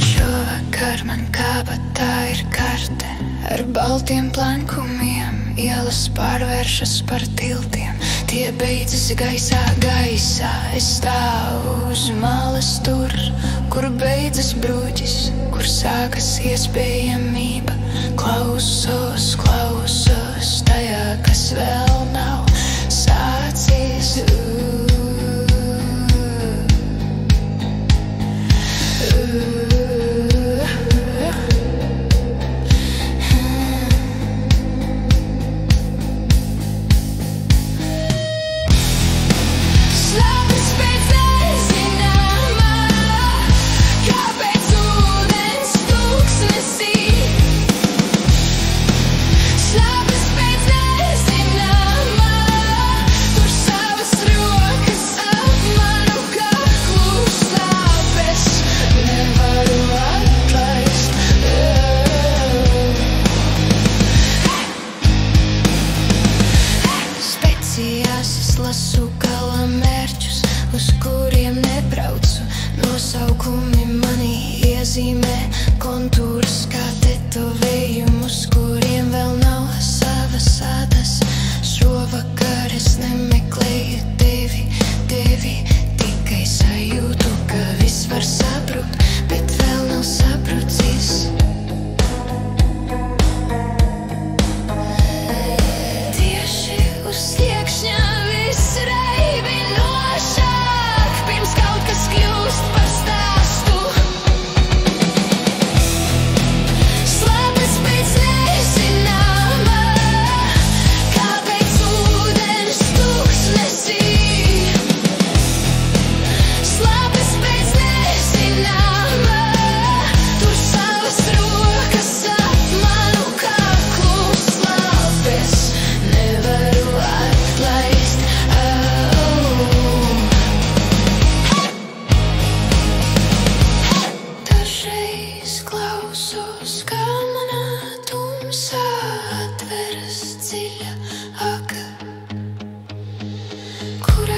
Šovakar man kabatā ir karte ar baltiem plankumiem. Ielas pārvēršas par tiltiem, tie beidzas gaisā, gaisā. Es stāvu uz malas tur, kur beidzas bruģis, kur sākas iespējamība. Klausos, klausos tajā, kas vēl nav sācies. Lasu galamērķus, uz kuriem nebraucu. Nosaukumi mani iezīmē, kontūrus kā tetovējumus, kuriem vēl nav savas ādas. Šovakar es nemeklēju tevi, tikai sajūtu, ka viss var sabrukt, bet vēl nav sabrucis. Tieši uz iekšņā Kur